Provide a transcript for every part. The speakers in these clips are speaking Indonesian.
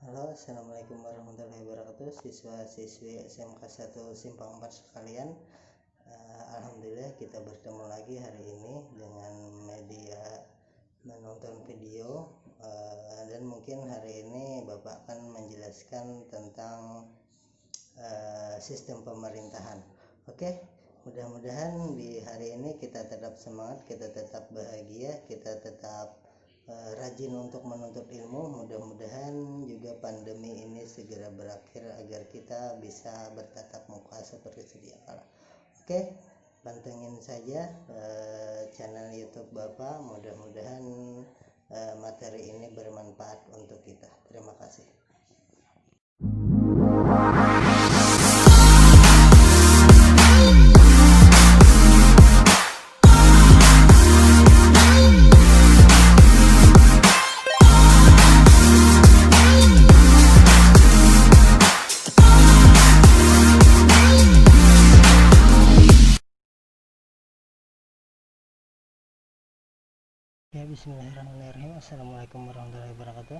Halo, assalamualaikum warahmatullahi wabarakatuh. Siswa-siswi SMK 1 Simpang 4 sekalian. Alhamdulillah kita bertemu lagi hari ini dengan media menonton video, dan mungkin hari ini Bapak akan menjelaskan tentang sistem pemerintahan. Oke, mudah-mudahan di hari ini kita tetap semangat, kita tetap bahagia, kita tetap rajin untuk menuntut ilmu. Mudah-mudahan juga pandemi ini segera berakhir agar kita bisa bertatap muka seperti sedia kala. Oke, pantengin saja channel YouTube Bapak. Mudah-mudahan materi ini bermanfaat untuk kita. Terima kasih. Ya, bismillahirrahmanirrahim. Assalamualaikum warahmatullahi wabarakatuh.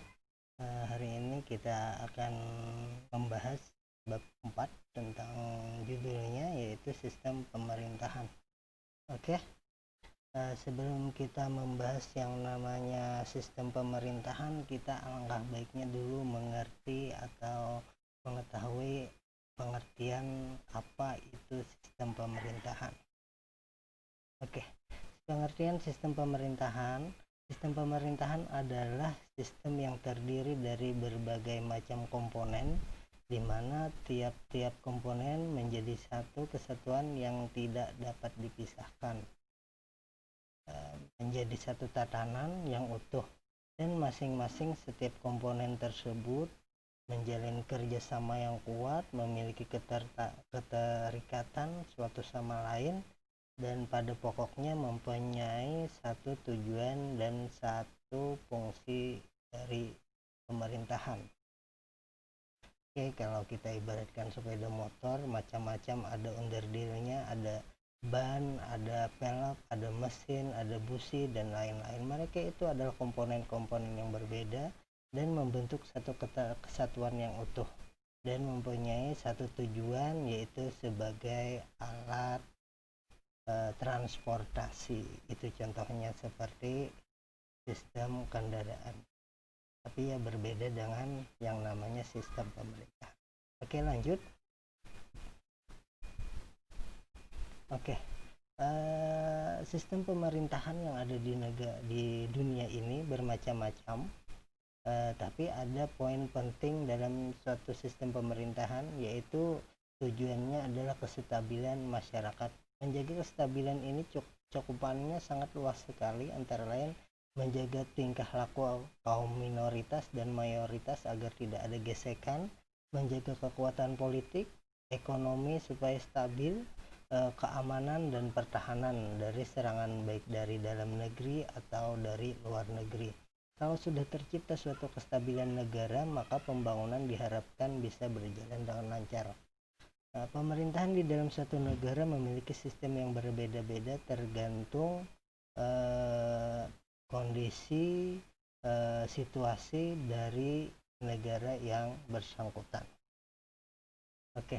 Hari ini kita akan membahas bab 4 tentang judulnya, yaitu sistem pemerintahan. Oke, sebelum kita membahas yang namanya sistem pemerintahan, kita alangkah baiknya dulu mengerti atau mengetahui pengertian apa itu sistem pemerintahan. Oke, pengertian sistem pemerintahan adalah sistem yang terdiri dari berbagai macam komponen, di mana tiap-tiap komponen menjadi satu kesatuan yang tidak dapat dipisahkan, menjadi satu tatanan yang utuh, dan masing-masing setiap komponen tersebut menjalin kerjasama yang kuat, memiliki keterikatan suatu sama lain, dan pada pokoknya mempunyai satu tujuan dan satu fungsi dari pemerintahan. Oke, kalau kita ibaratkan sepeda motor, macam-macam, ada onderdilnya, ada ban, ada pelek, ada mesin, ada busi, dan lain-lain. Mereka itu adalah komponen-komponen yang berbeda dan membentuk satu kesatuan yang utuh dan mempunyai satu tujuan, yaitu sebagai alat transportasi. Itu contohnya seperti sistem kendaraan, tapi ya berbeda dengan yang namanya sistem pemerintah. Oke, lanjut. Oke, sistem pemerintahan yang ada di dunia ini bermacam-macam, tapi ada poin penting dalam suatu sistem pemerintahan, yaitu tujuannya adalah kestabilan masyarakat. Menjaga kestabilan ini cakupannya sangat luas sekali, antara lain menjaga tingkah laku kaum minoritas dan mayoritas agar tidak ada gesekan, menjaga kekuatan politik, ekonomi supaya stabil, keamanan dan pertahanan dari serangan baik dari dalam negeri atau dari luar negeri. Kalau sudah tercipta suatu kestabilan negara, maka pembangunan diharapkan bisa berjalan dengan lancar. Pemerintahan di dalam suatu negara memiliki sistem yang berbeda-beda tergantung kondisi situasi dari negara yang bersangkutan. Oke,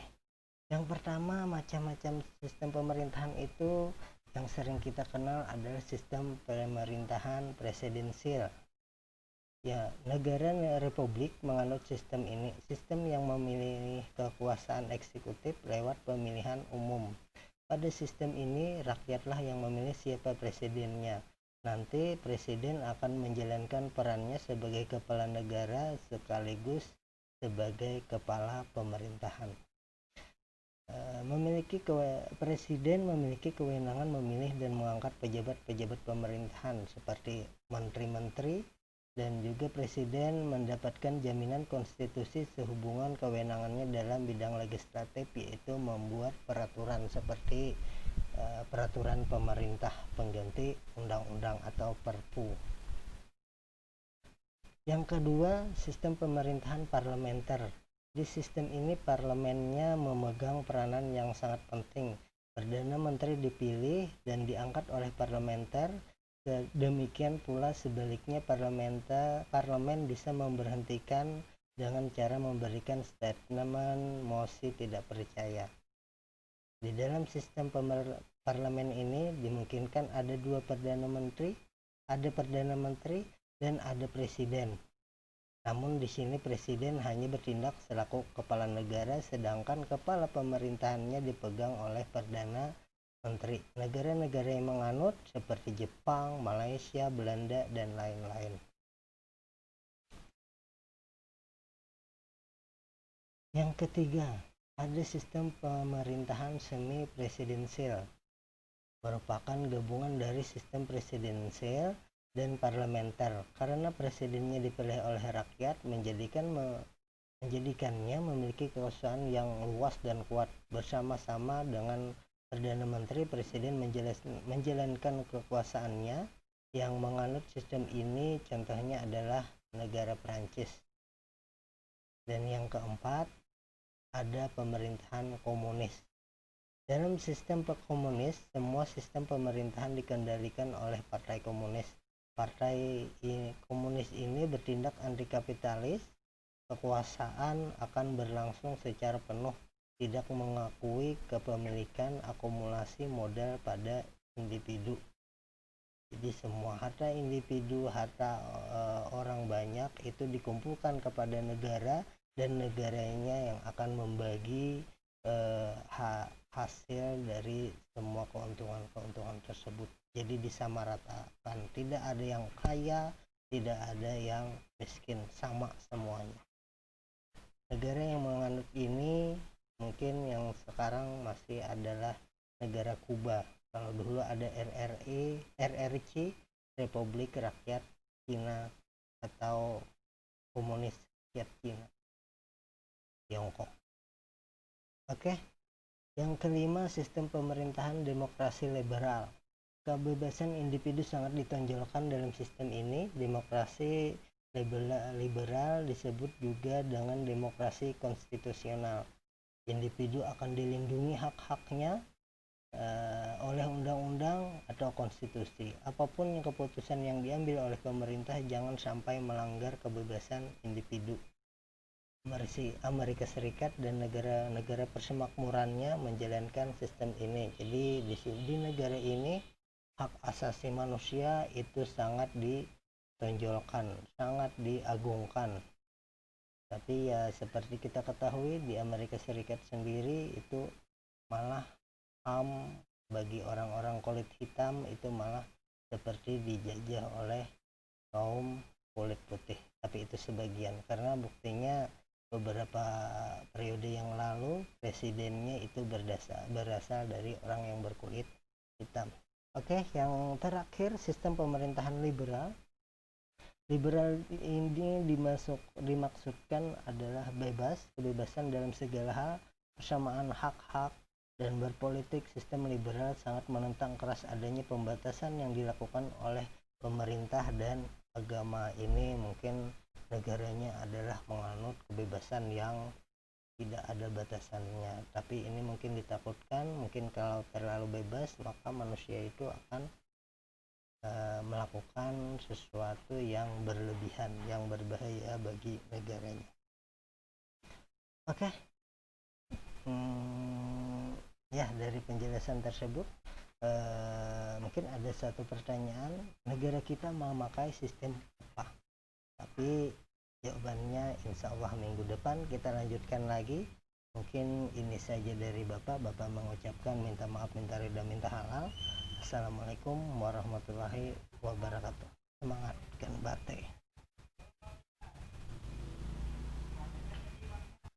yang pertama, macam-macam sistem pemerintahan itu yang sering kita kenal adalah sistem pemerintahan presidensial. Ya, negara republik menganut sistem ini, sistem yang memilih kekuasaan eksekutif lewat pemilihan umum. Pada sistem ini, rakyatlah yang memilih siapa presidennya. Nanti presiden akan menjalankan perannya sebagai kepala negara sekaligus sebagai kepala pemerintahan. Presiden memiliki kewenangan memilih dan mengangkat pejabat-pejabat pemerintahan seperti menteri-menteri, dan juga presiden mendapatkan jaminan konstitusi sehubungan kewenangannya dalam bidang legislatif, yaitu membuat peraturan seperti peraturan pemerintah pengganti undang-undang atau perpu. Yang kedua, sistem pemerintahan parlementer. Di sistem ini parlemennya memegang peranan yang sangat penting. Perdana Menteri dipilih dan diangkat oleh parlementer. Demikian pula sebaliknya, parlemen bisa memberhentikan dengan cara memberikan statement mosi tidak percaya. Di dalam sistem parlemen ini dimungkinkan ada dua perdana menteri, dan ada presiden. Namun di sini presiden hanya bertindak selaku kepala negara, sedangkan kepala pemerintahannya dipegang oleh perdana menteri. Negara-negara yang menganut seperti Jepang, Malaysia, Belanda, dan lain-lain. Yang ketiga, ada sistem pemerintahan semi presidensial, merupakan gabungan dari sistem presidensial dan parlementer, karena presidennya dipilih oleh rakyat, menjadikannya memiliki kekuasaan yang luas dan kuat. Bersama-sama dengan Perdana Menteri, presiden menjalankan kekuasaannya. Yang menganut sistem ini contohnya adalah negara Prancis. Dan yang keempat, ada pemerintahan komunis. Dalam sistem komunis, semua sistem pemerintahan dikendalikan oleh partai komunis. Partai komunis ini bertindak anti kapitalis. Kekuasaan akan berlangsung secara penuh, tidak mengakui kepemilikan akumulasi modal pada individu. Jadi semua harta individu, harta orang banyak itu dikumpulkan kepada negara, dan negaranya yang akan membagi hasil dari semua keuntungan tersebut. Jadi disamaratakan, tidak ada yang kaya, tidak ada yang miskin, sama semuanya. Negara yang menganut ini mungkin yang sekarang masih adalah negara Kuba. Kalau dulu ada RRC, Republik Rakyat Cina, atau Komunis Rakyat Cina, Tiongkok. Oke. Yang kelima, sistem pemerintahan demokrasi liberal. Kebebasan individu sangat ditonjolkan dalam sistem ini. Demokrasi liberal disebut juga dengan demokrasi konstitusional. Individu akan dilindungi hak-haknya oleh undang-undang atau konstitusi. Apapun yang keputusan yang diambil oleh pemerintah jangan sampai melanggar kebebasan individu. Amerika Serikat dan negara-negara persemakmurannya menjalankan sistem ini. Jadi di negara ini hak asasi manusia itu sangat ditonjolkan, sangat diagungkan. Tapi ya seperti kita ketahui, di Amerika Serikat sendiri itu malah HAM bagi orang-orang kulit hitam itu malah seperti dijajah oleh kaum kulit putih. Tapi itu sebagian, karena buktinya beberapa periode yang lalu presidennya itu berasal dari orang yang berkulit hitam. Oke, yang terakhir, sistem pemerintahan liberal. Liberal ini dimaksudkan adalah kebebasan dalam segala hal, persamaan hak-hak, dan berpolitik. Sistem liberal sangat menentang keras adanya pembatasan yang dilakukan oleh pemerintah dan agama. Ini mungkin negaranya adalah menganut kebebasan yang tidak ada batasannya, tapi ini mungkin ditakutkan, mungkin kalau terlalu bebas maka manusia itu akan melakukan sesuatu yang berlebihan, yang berbahaya bagi negaranya. Oke. Ya, dari penjelasan tersebut mungkin ada satu pertanyaan, negara kita memakai sistem apa? Tapi jawabannya insya Allah minggu depan kita lanjutkan lagi. Mungkin ini saja dari Bapak mengucapkan minta maaf, minta ridha, minta halal. Assalamualaikum warahmatullahi wabarakatuh. Semangat kan Bate.